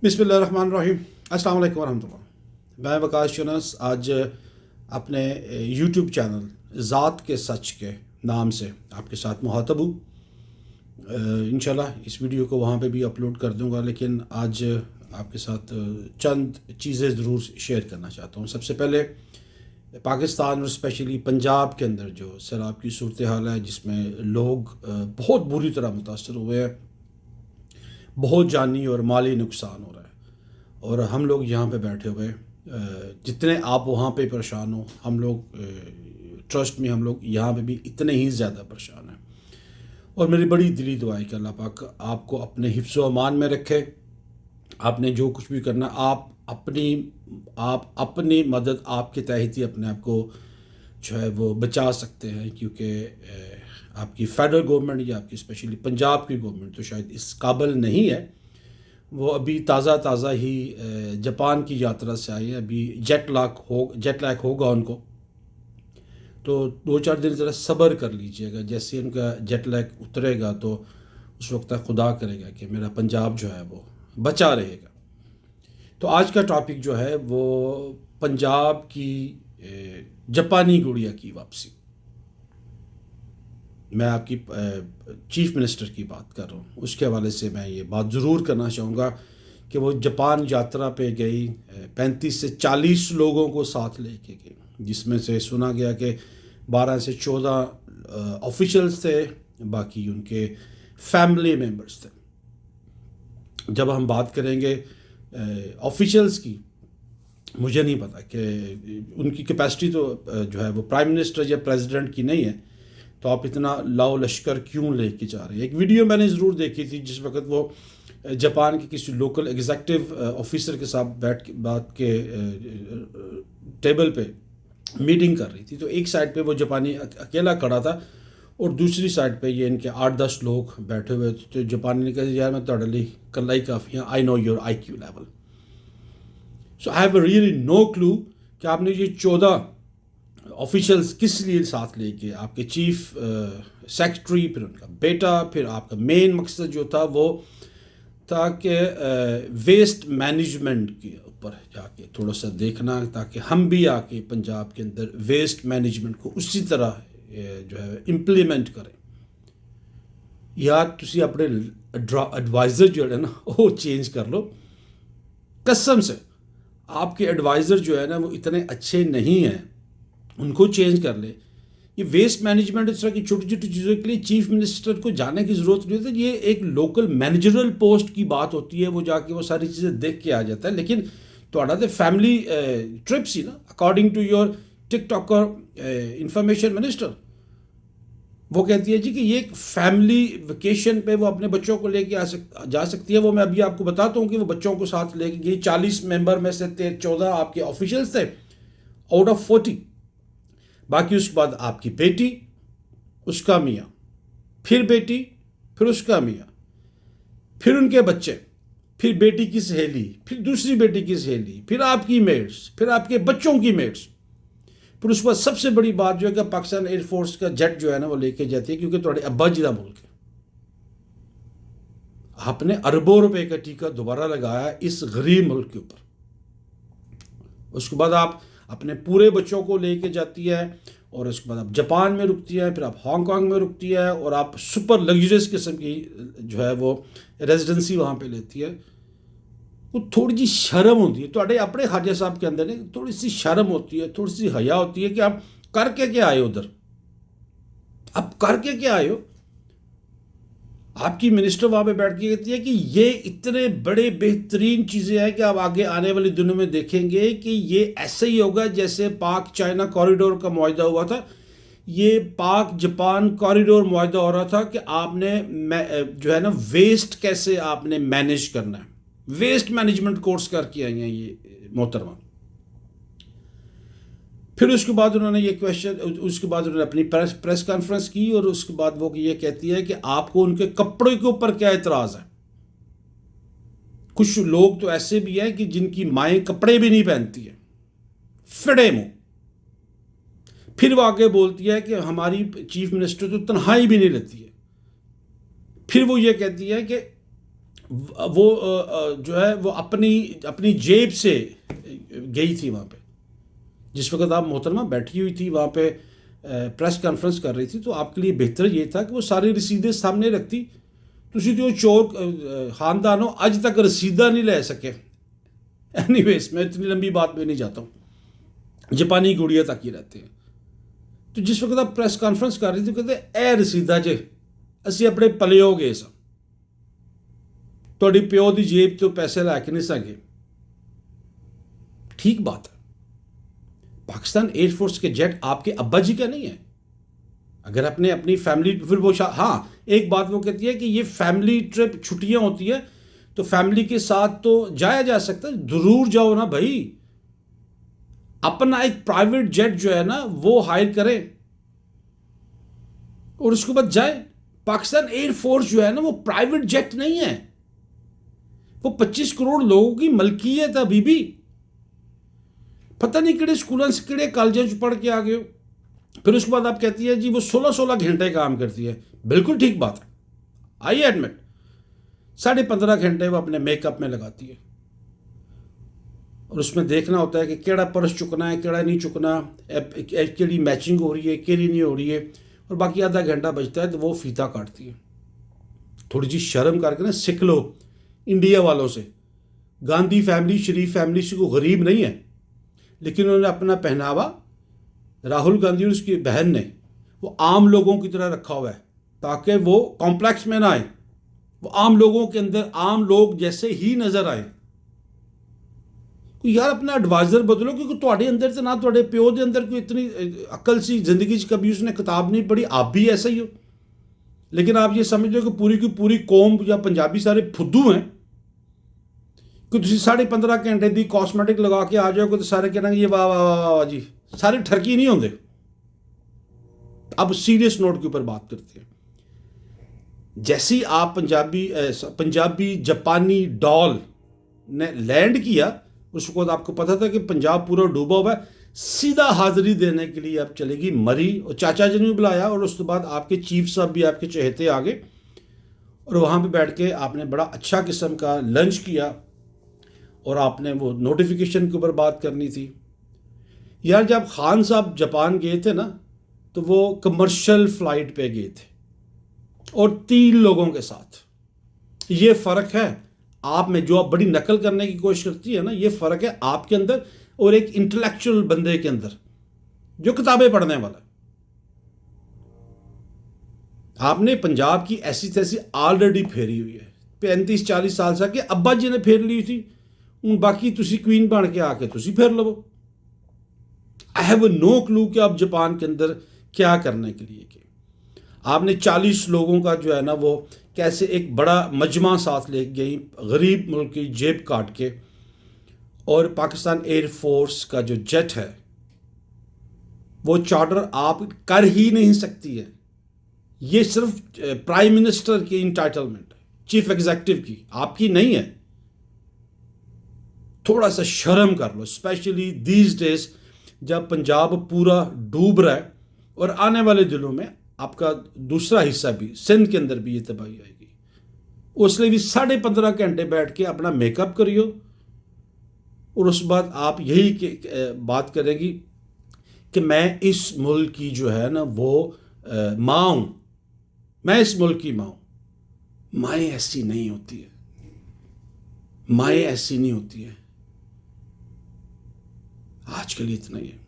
बिस्मिल्लाहिर्रहमानिर्रहीम। अस्सलाम वालेकुम वरहमतुल्लाह। मैं वकास यूनुस आज अपने यूट्यूब चैनल ज़ात के सच के नाम से आपके साथ मुखातब हूँ। इंशाल्लाह इस वीडियो को वहाँ पे भी अपलोड कर दूँगा, लेकिन आज आपके साथ चंद चीज़ें ज़रूर शेयर करना चाहता हूँ। सबसे पहले पाकिस्तान और स्पेशली पंजाब के अंदर जो सैलाब की सूरत हाल है, जिसमें लोग बहुत बुरी तरह मुतासर हुए हैं, बहुत जानी और माली नुकसान हो रहा है। और हम लोग यहाँ पे बैठे हुए, जितने आप वहाँ पे परेशान हो, हम लोग ट्रस्ट में हम लोग यहाँ पे भी इतने ही ज़्यादा परेशान हैं। और मेरी बड़ी दिली दुआ है कि अल्लाह पाक आपको अपने हिफ्ज़ व अमान में रखे। आपने जो कुछ भी करना, आप अपनी मदद आपके तहत ही अपने आप को जो है वो बचा सकते हैं, क्योंकि आपकी फेडरल गवर्नमेंट या आपकी स्पेशली पंजाब की गवर्नमेंट तो शायद इस काबिल नहीं है। वो अभी ताज़ा ही जापान की यात्रा से आए हैं। अभी जेट लैग होगा उनको, तो 2-4 दिन ज़रा सब्र कर लीजिएगा। जैसे उनका जेट लैग उतरेगा तो उस वक्त तक खुदा करेगा कि मेरा पंजाब जो है वो बचा रहेगा। तो आज का टॉपिक जो है वो पंजाब की जापानी गुड़िया की वापसी। मैं आपकी चीफ मिनिस्टर की बात कर रहा हूँ, उसके हवाले से मैं ये बात ज़रूर करना चाहूँगा कि वो जापान यात्रा पे गई, 35 से 40 लोगों को साथ लेके गई, जिसमें से सुना गया कि 12 से 14 ऑफिशियल्स थे, बाकी उनके फैमिली मेम्बर्स थे। जब हम बात करेंगे ऑफिशियल्स की, मुझे नहीं पता कि उनकी कैपेसिटी तो जो है वो प्राइम मिनिस्टर या प्रेसिडेंट की नहीं है, तो आप इतना लाओ लश्कर क्यों लेके जा रहे हैं। एक वीडियो मैंने ज़रूर देखी थी जिस वक्त वो जापान के किसी लोकल एग्जीक्यूटिव ऑफिसर के साथ बैठ के बात के टेबल पे मीटिंग कर रही थी। तो एक साइड पे वो जापानी अकेला खड़ा था और दूसरी साइड पे ये इनके 8-10 लोग बैठे हुए थे। तो जापानी ने कहा, यार मैं ਤੁਹਾਡੇ ਲਈ ਕੱਲਾ ही काफ़ी हाँ, I know your IQ level. So I have really no clue कि आपने ये 14 ऑफिशियल्स किस लिए साथ लेके, आपके चीफ सेक्रेटरी, फिर उनका बेटा, फिर आपका मेन मकसद जो था वो था कि वेस्ट मैनेजमेंट के ऊपर जाके थोड़ा सा देखना, ताकि हम भी आके पंजाब के अंदर वेस्ट मैनेजमेंट को उसी तरह जो है इम्प्लीमेंट करें। यार तुसी अपने एडवाइज़र जो है ना वो चेंज कर लो, कसम से। आपके एडवाइज़र जो है ना वो इतने अच्छे नहीं हैं, उनको चेंज कर ले। ये वेस्ट मैनेजमेंट इस तरह की छोटी छोटी चीज़ों के लिए चीफ मिनिस्टर को जाने की ज़रूरत नहीं होती। ये एक लोकल मैनेजरल पोस्ट की बात होती है, वो जाके वो सारी चीज़ें देख के आ जाता है। लेकिन थोड़ा तो फैमिली ट्रिप्स ही ना, according to your TikToker information minister, वो कहती है जी कि ये एक फैमिली वेकेशन पे वो अपने बच्चों को लेके जा सकती है। वो मैं अभी आपको बताता हूँ कि वो बच्चों को साथ लेके गई। 40 मेंबर में से 14 आपके ऑफिशियल्स थे आउट ऑफ 40। बाकी उसके बाद आपकी बेटी, उसका मियाँ, फिर बेटी, फिर उसका मियाँ, फिर उनके बच्चे, फिर बेटी की सहेली, फिर दूसरी बेटी की सहेली, फिर आपकी मेट्स, फिर आपके बच्चों की मेट्स, फिर उसके बाद सबसे बड़ी बात जो है कि पाकिस्तान एयरफोर्स का जेट जो है ना वो लेके जाती है, क्योंकि थोड़े अब्बा जी का मुल्क है। आपने अरबों रुपए का टीका दोबारा लगाया इस गरीब मुल्क के ऊपर। उसके बाद आप अपने पूरे बच्चों को लेके जाती है, और उसके बाद आप जापान में रुकती है, फिर आप हांगकांग में रुकती है, और आप सुपर लग्जरियस किस्म की जो है वो रेजिडेंसी वहाँ पे लेती है। वो थोड़ी सी शर्म होती है तो अपने ख्वाजा साहब के अंदर थोड़ी सी शर्म होती है, थोड़ी सी हया होती है कि आप करके क्या आए उधर, आप करके क्या आए हो। आपकी मिनिस्टर वहाँ पे बैठ के कहती है कि ये इतने बड़े बेहतरीन चीज़ें हैं कि आप आगे आने वाले दिनों में देखेंगे कि ये ऐसे ही होगा जैसे पाक चाइना कॉरिडोर का मुआहदा हुआ था। ये पाक जापान कॉरिडोर मुआहदा हो रहा था कि आपने जो है ना वेस्ट कैसे आपने मैनेज करना है। वेस्ट मैनेजमेंट कोर्स करके आई हैं ये मोहतरमा। फिर उसके बाद उन्होंने ये उसके बाद उन्होंने अपनी प्रेस कॉन्फ्रेंस की, और उसके बाद वो ये कहती है कि आपको उनके कपड़े के ऊपर क्या एतराज़ है। कुछ लोग तो ऐसे भी हैं कि जिनकी माएँ कपड़े भी नहीं पहनती है, फिड़े मुंह। फिर वो आगे बोलती है कि हमारी चीफ मिनिस्टर तो तन्हाई भी नहीं लेती है। फिर वो ये कहती है कि وہ جو ہے وہ اپنی جیب سے گئی تھی وہاں پہ. جس وقت آپ محترمہ بیٹھی ہوئی تھی وہاں پہ پریس کانفرنس کر رہی تھی، تو آپ کے لیے بہتر یہ تھا کہ وہ ساری رسیدیں سامنے رکھتی. تسی تو چور خاندان ہو، اج تک رسیدہ نہیں لے سکے. اینی ویز میں اتنی لمبی بات میں نہیں جاتا ہوں، جاپانی گڑیا تک ہی رہتے ہیں. تو جس وقت آپ پریس کانفرنس کر رہی تھی کہتے اے رسیدہ جے اسی اپنے پلے ہو گئے سا، تھوڑی پیو دی جیب تو پیسے لے کے نہیں سکے. ٹھیک بات ہے، پاکستان ایئر فورس کے جیٹ آپ کے ابا جی کا نہیں ہے. اگر اپنی فیملی پھر وہ ہاں ایک بات وہ کہتی ہے کہ یہ فیملی ٹرپ چھٹیاں ہوتی ہے تو فیملی کے ساتھ تو جایا جا سکتا ہے، ضرور جاؤ نا بھائی. اپنا ایک پرائیویٹ جیٹ جو ہے نا وہ ہائر کرے اور اس کے بعد جائے. پاکستان ایئر فورس جو ہے نا وہ پرائیویٹ جیٹ نہیں ہے، وہ 25 کروڑ لوگوں کی ملکیت ہے. ابھی بھی پتہ نہیں کہڑے اسکولوں سے کہڑے کالجوں سے پڑھ کے آ گئے ہو. پھر اس کے بعد آپ کہتی ہے جی وہ 16 گھنٹے کام کرتی ہے. بالکل ٹھیک بات ہے، آئی ایڈمٹ. 15.5 گھنٹے وہ اپنے میک اپ میں لگاتی ہے اور اس میں دیکھنا ہوتا ہے کہ کیڑا پرس چکنا ہے کیڑا نہیں چکنا، کیڑی میچنگ ہو رہی ہے کیڑی نہیں ہو رہی ہے، اور باقی آدھا گھنٹہ بچتا ہے تو وہ فیتا کاٹتی ہے. تھوڑی جی شرم کر کے نا سیکھ لو انڈیا والوں سے. گاندھی فیملی شریف فیملی سے کوئی غریب نہیں ہے، لیکن انہوں نے اپنا پہناوا راہل گاندھی اور اس کی بہن نے وہ عام لوگوں کی طرح رکھا ہوا ہے تاکہ وہ کمپلیکس میں نہ آئے، وہ عام لوگوں کے اندر عام لوگ جیسے ہی نظر آئے. یار اپنا ایڈوائزر بدلو، کیونکہ تھوڑے اندر تو نہ تھوڑے پیو دے اندر کوئی اتنی عقل سی زندگی کبھی اس نے کتاب نہیں پڑھی. آپ بھی ایسا ہی ہو، لیکن آپ یہ سمجھ لو کہ پوری کی پوری قوم یا پنجابی سارے پھدو ہیں کہ تسی 15.5 گھنٹے دی کاسمیٹک لگا کے آ جاؤ گے تو سارے کہنا گے یہ واہ واہ واہ واہ جی. سارے ٹھرکی نہیں ہوندے. اب سیریس نوٹ کے اوپر بات کرتے ہیں. جیسے ہی آپ پنجابی جاپانی ڈال نے لینڈ کیا، اس کے بعد آپ کو پتا تھا کہ پنجاب پورا ڈوبا ہوا ہے. سیدھا حاضری دینے کے لیے آپ چلے گی مری، اور چاچا جی نے بھی بلایا، اور اس کے بعد آپ کے چیف صاحب بھی آپ کے چہتے آگے، اور وہاں پہ بیٹھ کے آپ نے بڑا اچھا قسم کا لنچ کیا، اور آپ نے وہ نوٹیفیکیشن کے اوپر بات کرنی تھی. یار جب خان صاحب جاپان گئے تھے نا تو وہ کمرشل فلائٹ پہ گئے تھے اور 3 لوگوں کے ساتھ. یہ فرق ہے آپ میں، جو آپ بڑی نقل کرنے کی کوشش کرتی ہے نا، یہ فرق ہے آپ کے اندر اور ایک انٹلیکچوئل بندے کے اندر جو کتابیں پڑھنے والا. آپ نے پنجاب کی ایسی تیسی آلریڈی پھیری ہوئی ہے. 35-40 سال سے کہ ابا جی نے پھیر لی تھی، باقی تسی کوئین بن کے آ کے تسی پھیر لو. آئی ہیو نو کلو کہ آپ جاپان کے اندر کیا کرنے کے لیے کہ آپ نے 40 لوگوں کا جو ہے نا وہ کیسے ایک بڑا مجمع ساتھ لے گئی، غریب ملک کی جیب کاٹ کے. اور پاکستان ایئر فورس کا جو جیٹ ہے وہ چارٹر آپ کر ہی نہیں سکتی ہے. یہ صرف پرائم منسٹر کی انٹائٹلمنٹ ہے، چیف ایگزیکٹو کی، آپ کی نہیں ہے. تھوڑا سا شرم کر لو، اسپیشلی دیز ڈیز جب پنجاب پورا ڈوب رہا ہے، اور آنے والے دنوں میں آپ کا دوسرا حصہ بھی سندھ کے اندر بھی یہ تباہی آئے گی. اس لیے بھی 15.5 گھنٹے بیٹھ کے اپنا میک اپ کریو، اور اس بعد آپ یہی بات کریں گی کہ میں اس ملک کی جو ہے نا وہ ماں ہوں، میں اس ملک کی ماں ہوں. مائیں ایسی نہیں ہوتی ہے، مائیں ایسی نہیں ہوتی ہے. آج کے لیے اتنا ہی ہے.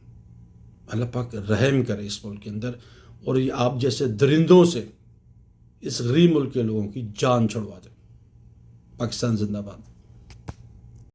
اللہ پاک رحم کرے اس ملک کے اندر، اور یہ آپ جیسے درندوں سے اس غریب ملک کے لوگوں کی جان چھڑوا دے. پاکستان زندہ باد.